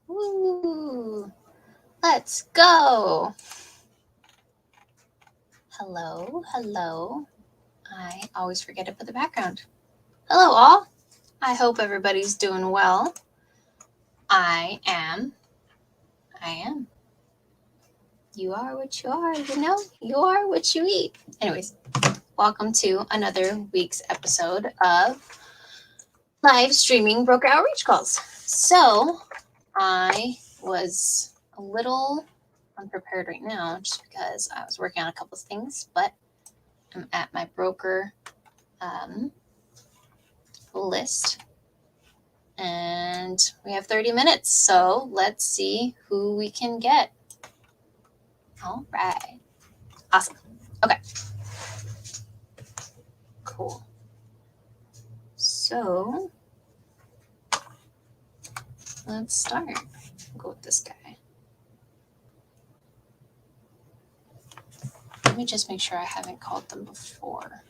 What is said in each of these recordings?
Woo! Let's go. Hello, hello. I always forget to put the background. Hello, all. I hope everybody's doing well. I am. You are what you are, you are what you eat. Anyways, welcome to another week's episode of live streaming broker outreach calls. So, I was a little unprepared right now just because I was working on a couple of things, but I'm at my broker list and we have 30 minutes. So let's see who we can get. All right. Awesome. Okay. Cool. So let's start. We'll go with this guy. Let me just make sure I haven't called them before.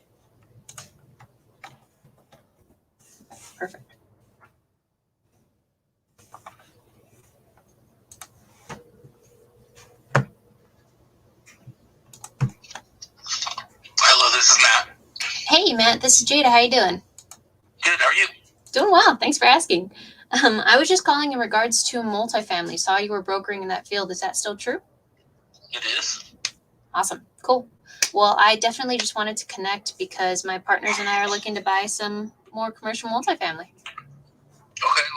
Perfect. Hello, this is Matt. Hey, Matt. This is Jada. How you doing? Good, how are you? Doing well. Thanks for asking. I was just calling in regards to multifamily. Saw you were brokering in that field. Is that still true? It is. Awesome. Cool. Well, I definitely just wanted to connect because my partners and I are looking to buy some more commercial multifamily. Okay,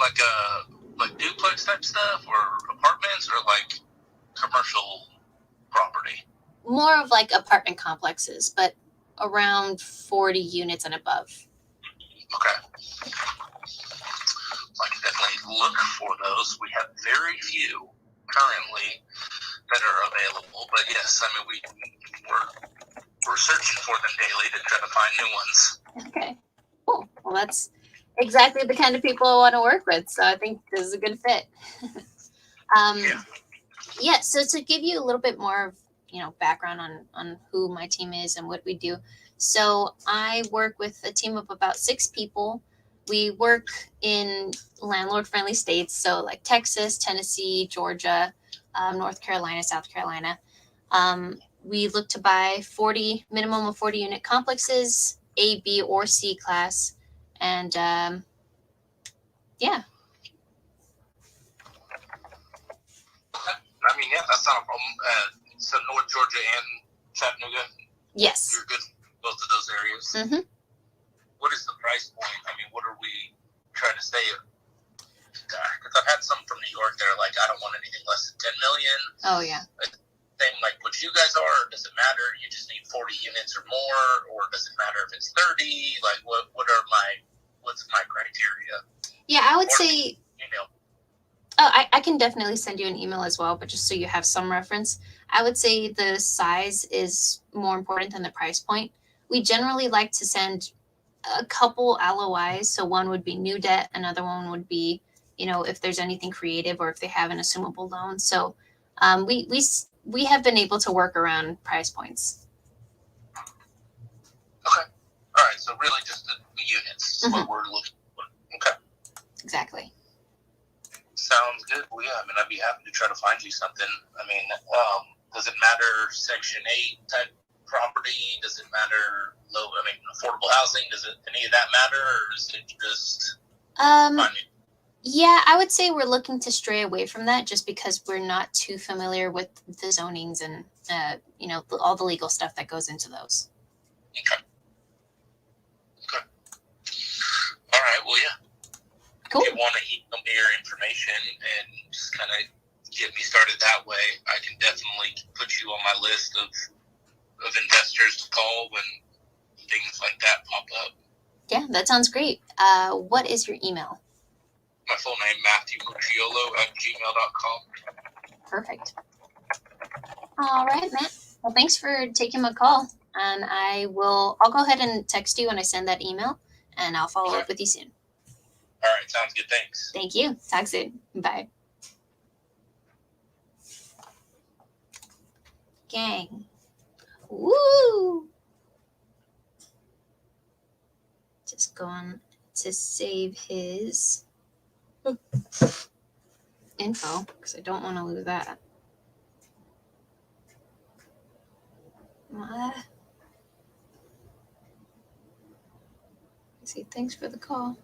like duplex type stuff or apartments or like commercial property? More of like apartment complexes, but around 40 units and above. Okay. I can definitely look for those. We have very few currently that are available, but yes, I mean we're searching for them daily to try to find new ones. Okay. Cool. Well, that's exactly the kind of people I want to work with, so I think this is a good fit. Yeah, so to give you a little bit more of background on who my team is and what we do. So I work with a team of about 6 people. We work in landlord friendly states, so like Texas, Tennessee, Georgia, North Carolina, South Carolina. We look to buy minimum of 40 unit complexes, A, B, or C class, and yeah. I mean, yeah, that's not a problem. So North Georgia and Chattanooga? Yes. You're good both of those areas? Mm-hmm. What is the price point? I mean, what are we trying to stay at? Because I've had some from New York that are like, I don't want anything less than 10 million. Oh, yeah. Same like what you guys are, or does it matter? You just need 40 units or more, or does it matter if it's 30? Like, what's my criteria? Yeah, I would say... Email. Oh, I can definitely send you an email as well, but just so you have some reference, I would say the size is more important than the price point. We generally like to send a couple LOIs. So one would be new debt, another one would be, if there's anything creative or if they have an assumable loan. So we have been able to work around price points. Okay. All right. So really just the units is what we're looking for. Okay. Exactly. Sounds good. Well, yeah, I mean, I'd be happy to try to find you something. I mean, does it matter Section 8 type property? Does it matter affordable housing? Does it any of that matter, or is it just finding? Yeah, I would say we're looking to stray away from that just because we're not too familiar with the zonings and all the legal stuff that goes into those. Okay. All right. Well, yeah. Cool. If you want to email me your information and just kind of get me started that way, I can definitely put you on my list of investors to call when things like that pop up. Yeah, that sounds great. What is your email? My full name, MatthewMurciolo@gmail.com. Perfect. All right, Matt. Well, thanks for taking my call. And I'll go ahead and text you when I send that email, and I'll follow up with you soon. All right, sounds good. Thanks. Thank you. Talk soon. Bye. Gang. Woo! Just going to save his info because I don't want to lose that. See, thanks for the call.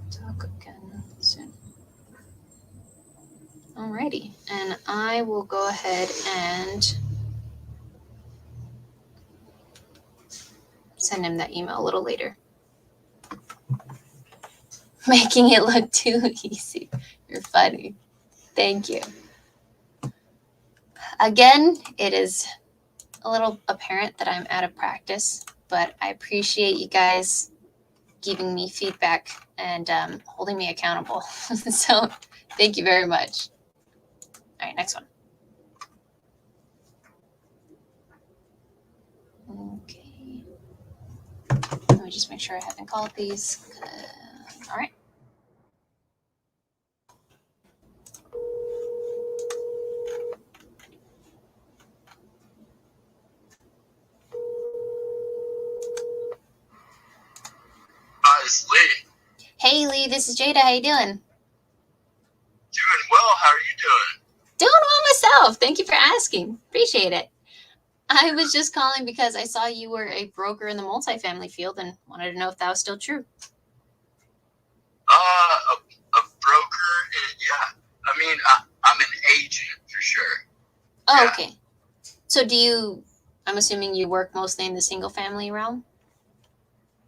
Talk again soon. Alrighty, and I will go ahead and send him that email a little later. Making it look too easy. You're funny. Thank you. Again, it is a little apparent that I'm out of practice, but I appreciate you guys giving me feedback and holding me accountable. So thank you very much. All right, next one. Okay. Let me just make sure I haven't called these. All right. Hi, it's Lee. Hey, Lee, this is Jada. How you doing? Doing well. How are you doing? Doing well myself. Thank you for asking. Appreciate it. I was just calling because I saw you were a broker in the multifamily field and wanted to know if that was still true. A broker? Yeah. I mean, I'm an agent for sure. Oh, Yeah. okay. So I'm assuming you work mostly in the single family realm?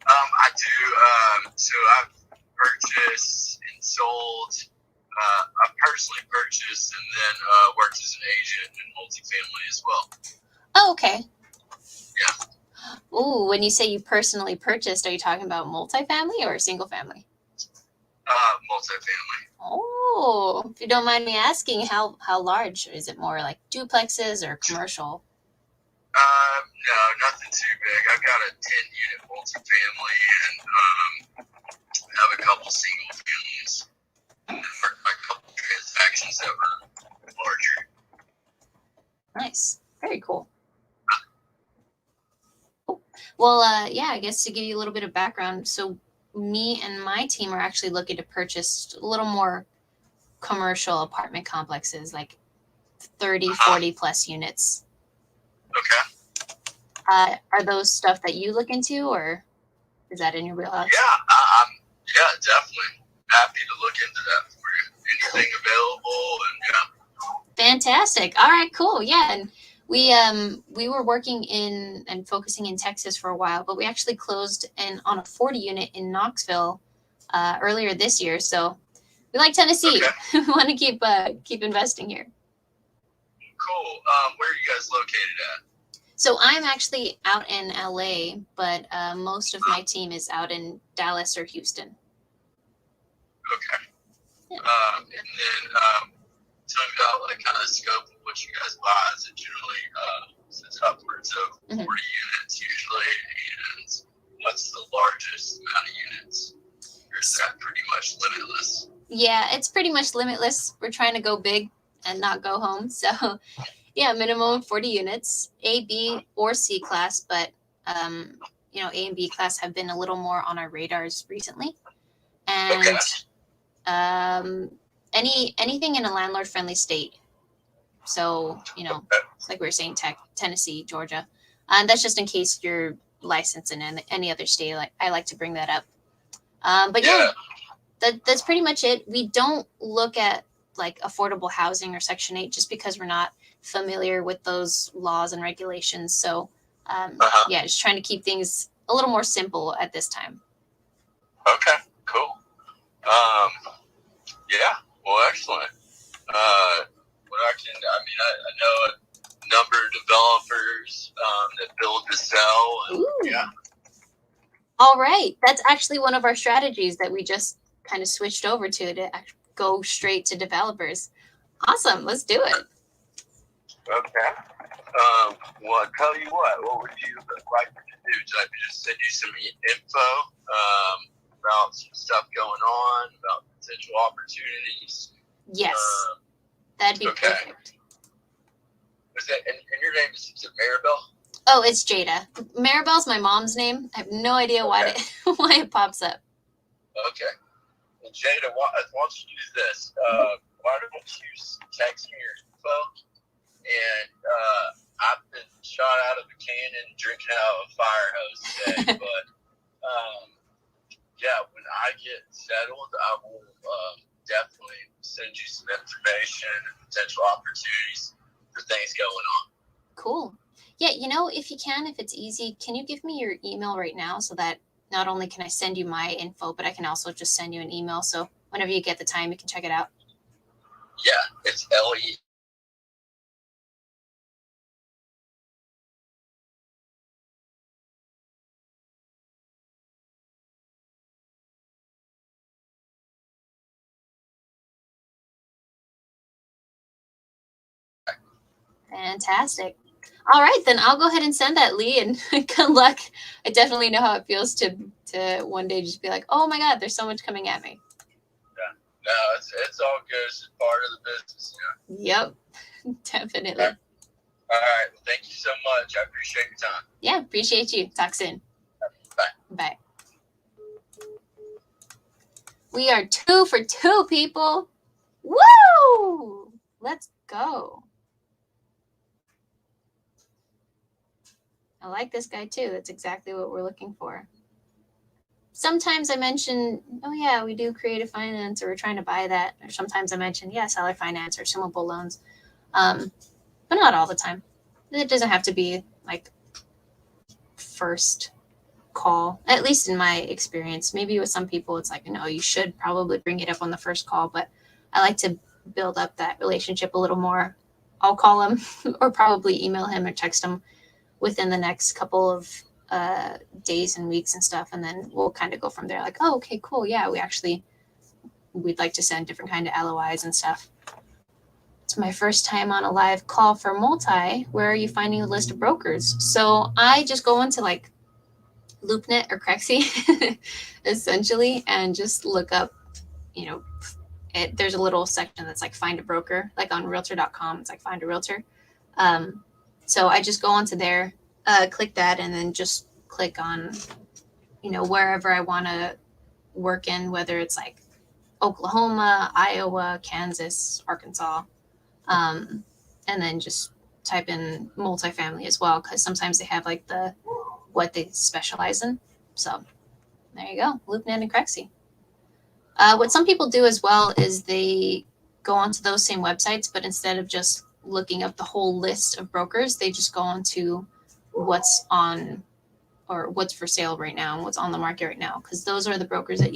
I do. So I've purchased and sold. I've personally purchased and then worked as an agent in multifamily as well. Oh, okay. Yeah. Ooh, when you say you personally purchased, are you talking about multifamily or single family? Multifamily. Oh, if you don't mind me asking, how large? Is it more like duplexes or commercial? No, nothing too big. I've got a 10-unit multifamily and have a couple single families. And then a couple transactions that were larger. Nice. Very cool. Well, yeah, I guess to give you a little bit of background. So me and my team are actually looking to purchase a little more commercial apartment complexes, like 30, 40 plus units. Okay. Are those stuff that you look into, or is that in your wheelhouse? Yeah, definitely happy to look into that for you. Anything available, and yeah. Fantastic. All right, cool. Yeah, and we were working in and focusing in Texas for a while, but we actually closed on a 40 unit in Knoxville earlier this year. So we like Tennessee. Okay. We want to keep investing here. Cool. Where are you guys located at? So I'm actually out in LA, but most of my team is out in Dallas or Houston. Okay. Yeah. And then tell me about like kind of the scope of what you guys buy. Is it generally it's upwards of 40 units usually, and what's the largest amount of units? Or is that pretty much limitless? Yeah, it's pretty much limitless. We're trying to go big and not go home. So yeah, minimum 40 units, A, B, or C class, but A and B class have been a little more on our radars recently. And anything in a landlord friendly state. So, like we were saying, Tennessee, Georgia. And that's just in case you're licensed in any other state. Like I like to bring that up. But yeah, that's pretty much it. We don't look at like affordable housing or Section 8 just because we're not familiar with those laws and regulations. So yeah, just trying to keep things a little more simple at this time. Okay, cool. Yeah, well, excellent. I know a number of developers that build to sell. And, Ooh. yeah. All right. That's actually one of our strategies that we just kind of switched over to go straight to developers. Awesome. Let's do it. Okay. Well, I'll tell you what would you like to do? Should I just send you some info about some stuff going on, about potential opportunities? Yes. That'd be perfect. And your name is it Maribel? Oh, it's Jada. Maribel's my mom's name. I have no idea why it pops up. Okay. And Jada, why don't you do this? Why don't you text me your info? And I've been shot out of a cannon drinking out of a fire hose today. But yeah, when I get settled, I will definitely send you some information and potential opportunities for things going on. Cool. Yeah, if you can, if it's easy, can you give me your email right now so that not only can I send you my info, but I can also just send you an email. So whenever you get the time, you can check it out. Yeah, it's LE. Fantastic. All right, then I'll go ahead and send that, Lee, and good luck. I definitely know how it feels to one day just be like, oh my God, there's so much coming at me. Yeah, no, it's all good. It's just part of the business, Yep, definitely. All right. Well, thank you so much. I appreciate your time. Yeah, appreciate you. Talk soon. Bye. Bye. We are 2 for 2, people. Woo! Let's go. I like this guy too. That's exactly what we're looking for. Sometimes I mention, oh yeah, we do creative finance or we're trying to buy that. Or sometimes I mention, yeah, seller finance or assumable loans. But not all the time. It doesn't have to be like first call, at least in my experience. Maybe with some people, it's like, no, you should probably bring it up on the first call, but I like to build up that relationship a little more. I'll call him or probably email him or text him within the next couple of days and weeks and stuff. And then we'll kind of go from there like, oh, okay, cool. Yeah, we'd like to send different kind of LOIs and stuff. It's my first time on a live call for Multi. Where are you finding a list of brokers? So I just go into like LoopNet or Crexi essentially and just look up, there's a little section that's like find a broker, like on realtor.com. It's like find a realtor. So I just go onto there, click that, and then just click on, wherever I want to work in, whether it's like Oklahoma, Iowa, Kansas, Arkansas, and then just type in multifamily as well, because sometimes they have like what they specialize in. So there you go, LoopNet and Crexi. What some people do as well is they go onto those same websites, but instead of just looking up the whole list of brokers, they just go onto what's on or what's for sale right now and what's on the market right now, because those are the brokers that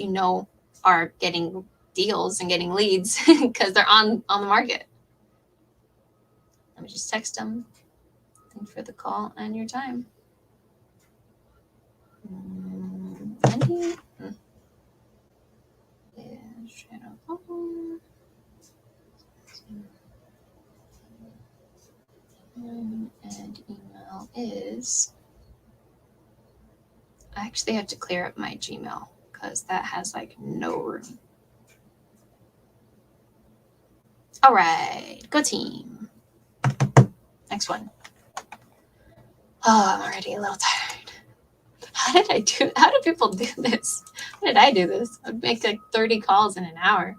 are getting deals and getting leads because they're on the market. Let me just text them. Thanks for the call and your time. Wendy is shadow phone. And email is, I actually have to clear up my Gmail because that has like no room. All right, go team. Next one. Oh, I'm already a little tired. How do people do this? How did I do this? I'd make like 30 calls in an hour.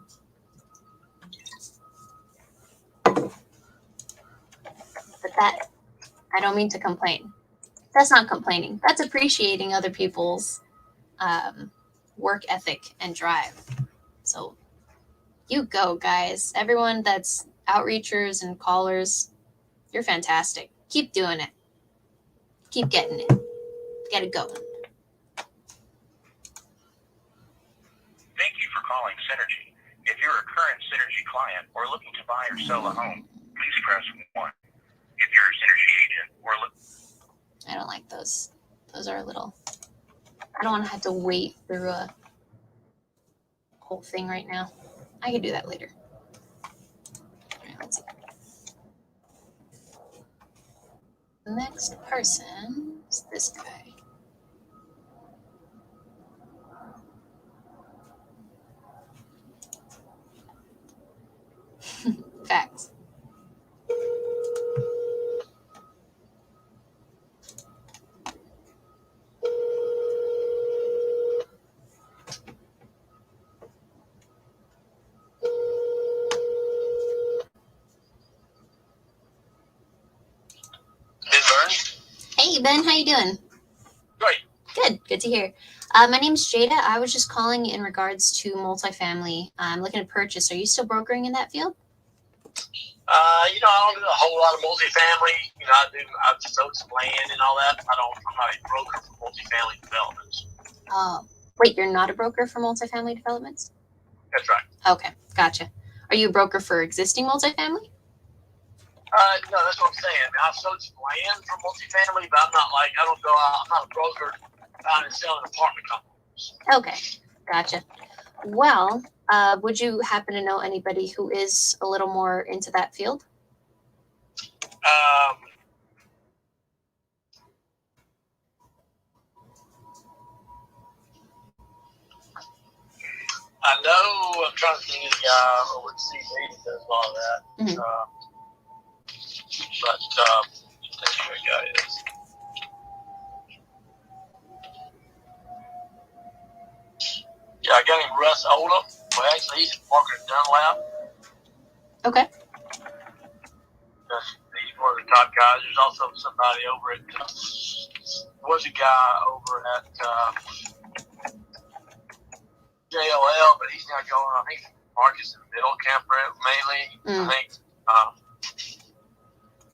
But I don't mean to complain. That's not complaining. That's appreciating other people's work ethic and drive. So you go, guys. Everyone that's outreachers and callers, you're fantastic. Keep doing it. Keep getting it. Get it going. Thank you for calling Synergy. If you're a current Synergy client or looking to buy or sell a home, please press 1. If you're a Synergy agent or I don't like those. Those are a little. I don't want to have to wait through a whole thing right now. I can do that later. All right, let's see. The next person is this guy. Facts. Ben. How you doing? Great. Good to hear. My name's Jada. I was just calling in regards to multifamily. I'm looking to purchase. Are you still brokering in that field? I don't do a whole lot of multifamily. I've sold some land and all that. I'm not a broker for multifamily developments. Wait, you're not a broker for multifamily developments? That's right. Okay, gotcha. Are you a broker for existing multifamily? No, that's what I'm saying. I've sold some land for multifamily, but I don't go out. I'm not a broker out and selling apartment complexes. Okay, gotcha. Well, would you happen to know anybody who is a little more into that field? I know I'm trying to think of the guy over at CB that does a lot of that. Mhm. That's who the guy is. Yeah, a guy named Russ Oldham. Well, actually, he's working at Dunlap. Okay. He's one of the top guys. There's also somebody over at, was a guy over at JLL, but he's not going, I think Marcus in Middle Camp mainly. I think,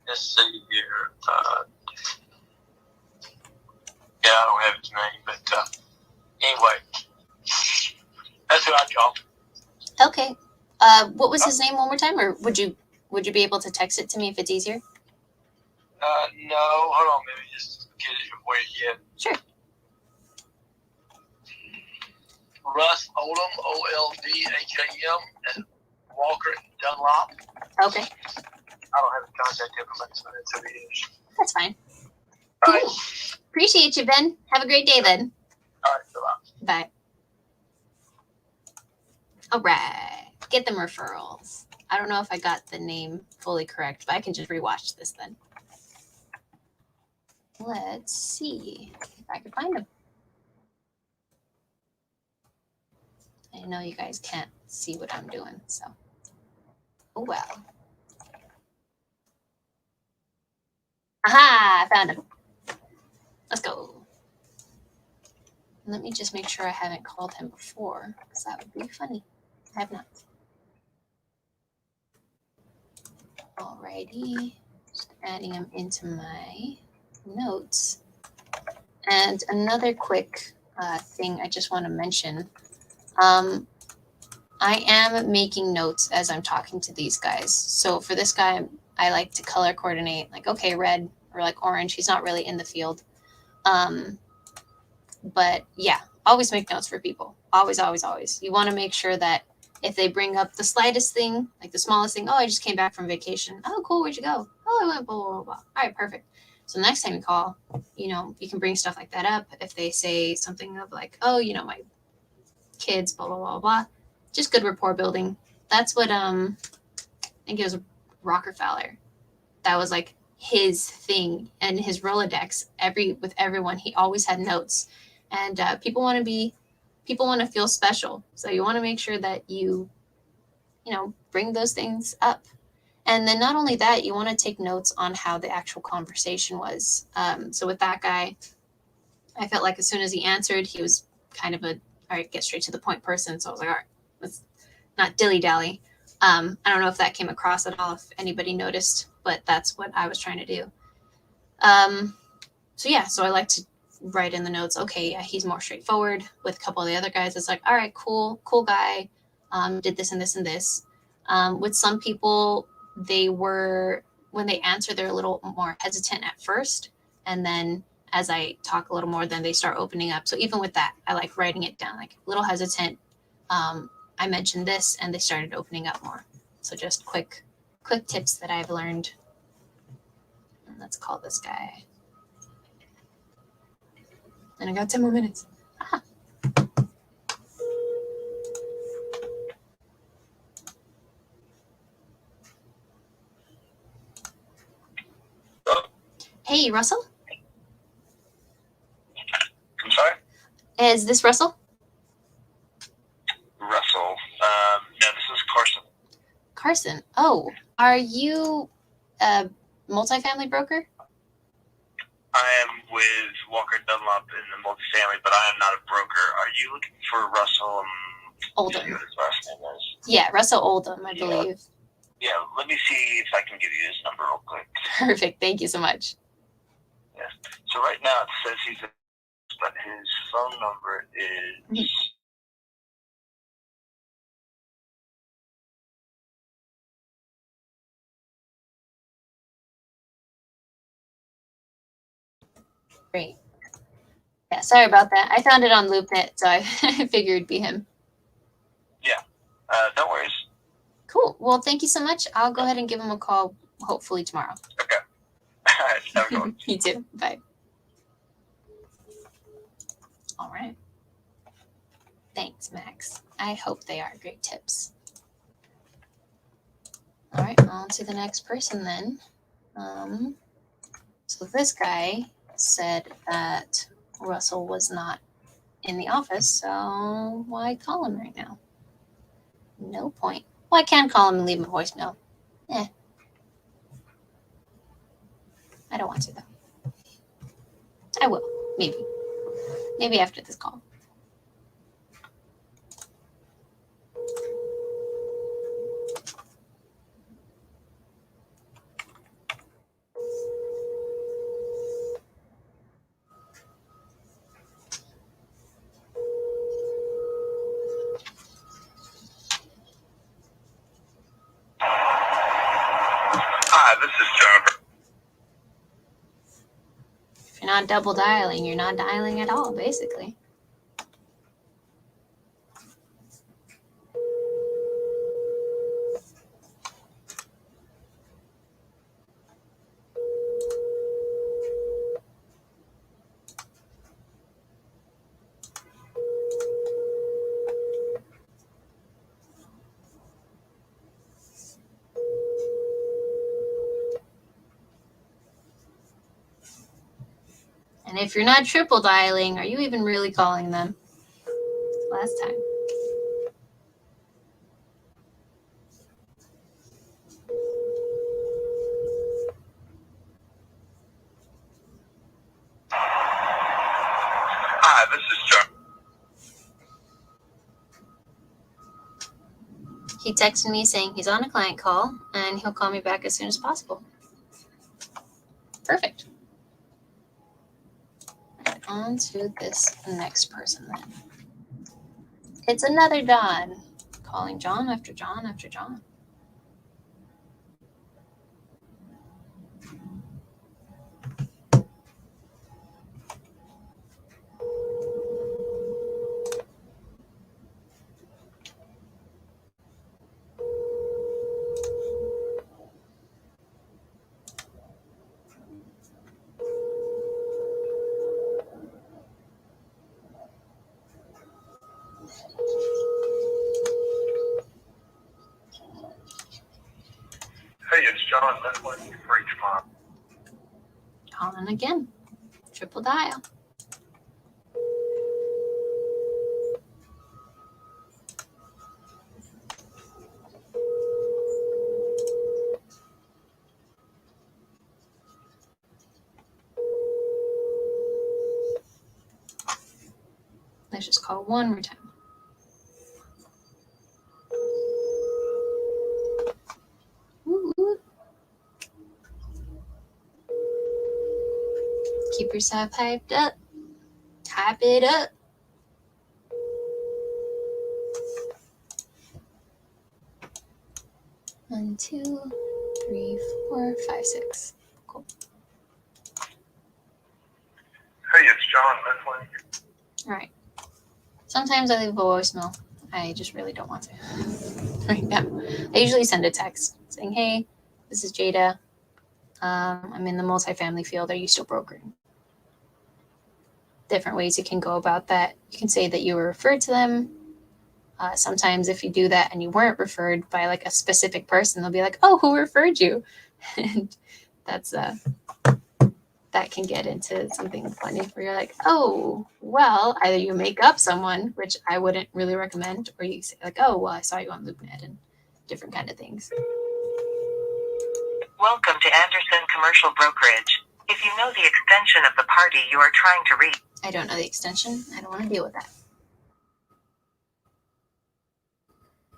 let's see here. Yeah, I don't have his name, but anyway, that's who I call. Okay. What was his name one more time, or would you be able to text it to me if it's easier? No, hold on, let me just get it where you get. Sure. Russ Oldham, OLDHAM, and Walker Dunlop. Okay. I don't have the contact information, that's who he is. That's fine. All Cool. right. Appreciate you, Ben. Have a great day then. All right, bye-bye. Bye. All right. Get them referrals. I don't know if I got the name fully correct, but I can just rewatch this then. Let's see if I can find them. I know you guys can't see what I'm doing, so. Oh, well. Aha! I found him. Let's go. Let me just make sure I haven't called him before, because that would be funny. I have not. Alrighty. Just adding him into my notes. And another quick thing I just want to mention. I am making notes as I'm talking to these guys. So for this guy, I like to color coordinate, like, okay, red or like orange. He's not really in the field. But yeah, always make notes for people. Always, always, always. You want to make sure that if they bring up the slightest thing, like the smallest thing, oh, I just came back from vacation. Oh, cool. Where'd you go? Oh, I went blah, blah, blah, blah. All right, perfect. So next time you call, you can bring stuff like that up. If they say something of like, oh, my kids, blah, blah, blah, blah. Just good rapport building. That's what, I think it was Rockefeller. That was like his thing and his Rolodex. With everyone, he always had notes. And people want to feel special. So you want to make sure that you bring those things up. And then not only that, you want to take notes on how the actual conversation was. So with that guy, I felt like as soon as he answered, he was kind of all right, get straight to the point person. So I was like, all right, let's not dilly-dally. I don't know if that came across at all, if anybody noticed, but that's what I was trying to do. So I like to write in the notes, okay, yeah, he's more straightforward. With a couple of the other guys, it's like, all right, cool guy, did this and this and this. With some people, when they answer, they're a little more hesitant at first. And then as I talk a little more, then they start opening up. So even with that, I like writing it down, like a little hesitant. I mentioned this and they started opening up more. So just quick tips that I've learned. And let's call this guy. And I got 10 more minutes. Aha. Hey, Russell? I'm sorry? Is this Russell? Russell. No, this is Carson. Carson. Oh, are you a multifamily broker? I am with Walker Dunlop in the multifamily, but I am not a broker. Are you looking for Russell? See Oldham. what his last name is. Yeah, Russell Oldham, I Yeah. believe. Yeah, let me see if I can give you his number real quick. Perfect. Thank you so much. So right now it says he's in, but his phone number is Great. Yeah, sorry about that. I found it on LoopNet, so I figured it'd be him. no worries. Cool. Well, thank you so much. I'll go ahead and give him a call, hopefully tomorrow. Okay. All right, have a good one. You too. Bye. All right. Thanks, Max. I hope they are great tips. All right, on to the next person then. So this guy said that Russell was not in the office, so why call him right now? No point. Well, I can call him and leave him a voicemail. I don't want to, though. I will. Maybe. Maybe after this call. Hi, this is John. If you're not double dialing, you're not dialing at all, basically. And if you're not triple dialing, are you even really calling them? Last time. Hi, this is John. He texted me saying he's on a client call and he'll call me back as soon as possible. Perfect. Right, on to this next person then. It's another Don. Calling John after John after John. Hey, it's John. That's what you for each month. Calling again. Triple dial. Let's just call one more time. Ooh, ooh. Keep yourself hyped up. Hype it up. One, 2, 3, 4, 5, 6. Cool. Hey, it's John. That's what you. All right. Sometimes I leave a voicemail. I just really don't want to right now. I usually send a text saying, hey, this is Jada. I'm in the multifamily field. Are you still brokering? Different ways you can go about that. You can say that you were referred to them. Sometimes if you do that and you weren't referred by like a specific person, they'll be like, oh, who referred you? And that's that can get into something funny where you're like, oh, well, either you make up someone, which I wouldn't really recommend, or you say like, oh, well, I saw you on LoopNet and different kind of things. Welcome to Anderson Commercial Brokerage. If you know the extension of the party you are trying to reach. I don't know the extension. I don't want to deal with that.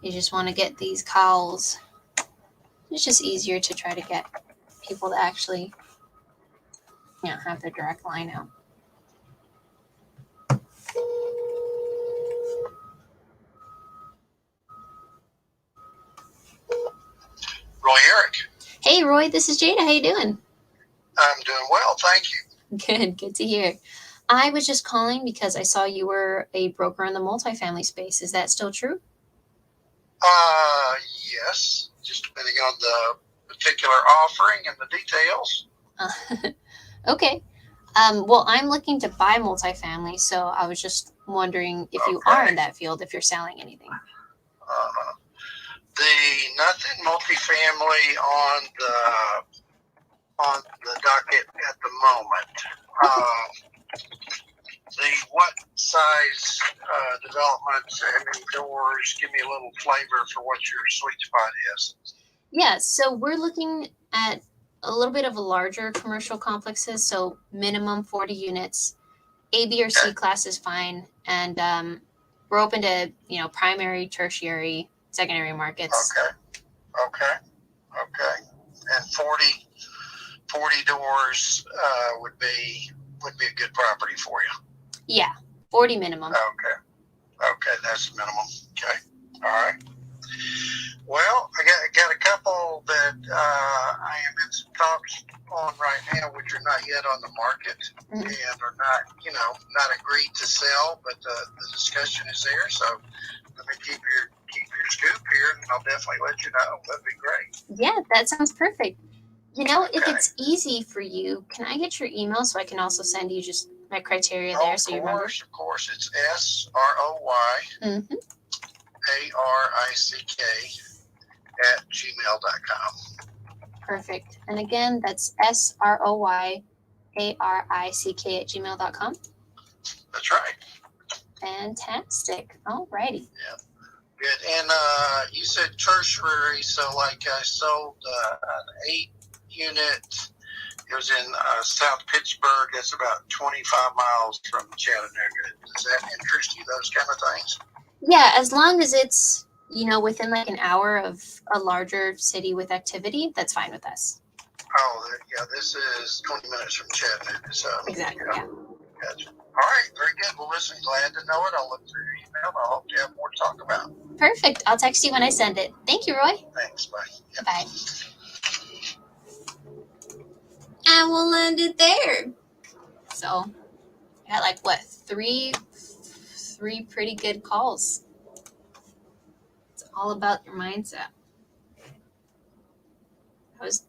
You just want to get these calls. It's just easier to try to get people to actually, have their direct line out. Roy Eric. Hey, Roy, this is Jada. How you doing? I'm doing well, thank you. Good to hear. I was just calling because I saw you were a broker in the multifamily space. Is that still true? Yes, just depending on the particular offering and the details. Okay. Well, I'm looking to buy multifamily, so I was just wondering if you Okay. are in that field, if you're selling anything. Nothing multifamily on the docket at the moment. What size developments and doors? Give me a little flavor for what your sweet spot is. Yeah, so we're looking at a little bit of a larger commercial complexes, so minimum 40 units. A, B, or C class is fine, and we're open to primary, tertiary, secondary markets. Okay. And 40 doors would be a good property for you. Yeah, 40 minimum. Okay, that's the minimum. Okay, all right. Well, I got a couple that I am in some talks on right now, which are not yet on the market and are not agreed to sell, but the discussion is there. So let me keep your scoop here, and I'll definitely let you know. That'd be great. Yeah, that sounds perfect. If Okay. it's easy for you, can I get your email so I can also send you just my criteria there so you remember? Of course. It's SROY ARICK @gmail.com. Perfect. And again, that's SROYARICK @gmail.com. That's right. Fantastic. Alrighty. Good. And you said tertiary, so like I sold an 8-unit. It was in South Pittsburgh. That's about 25 miles from Chattanooga. Does that interest you, those kind of things? Yeah, as long as it's, within like an hour of a larger city with activity, that's fine with us. Oh, yeah, this is 20 minutes from Chattanooga. So Exactly, yeah. Gotcha. All right, very good. Well, listen, glad to know it. I'll look through your email. I hope to have more to talk about. Perfect. I'll text you when I send it. Thank you, Roy. Thanks. Bye. Yep. Bye. And we'll end it there. So, I got three pretty good calls. It's all about your mindset. I was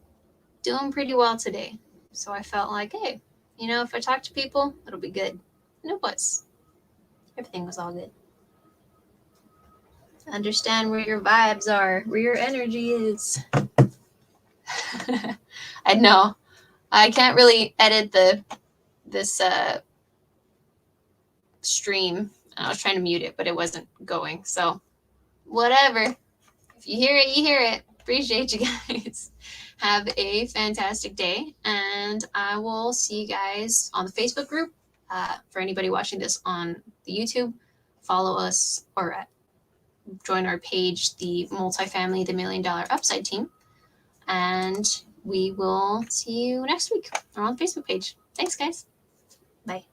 doing pretty well today. So I felt like, hey, if I talk to people, it'll be good. And it was. Everything was all good. Understand where your vibes are, where your energy is. I know. I can't really edit this stream. I was trying to mute it, but it wasn't going. So whatever. If you hear it, you hear it. Appreciate you guys. Have a fantastic day, and I will see you guys on the Facebook group. For anybody watching this on the YouTube, follow us or join our page, the Multifamily, the $1 Million Upside Team. And we will see you next week or on the Facebook page. Thanks, guys. Bye.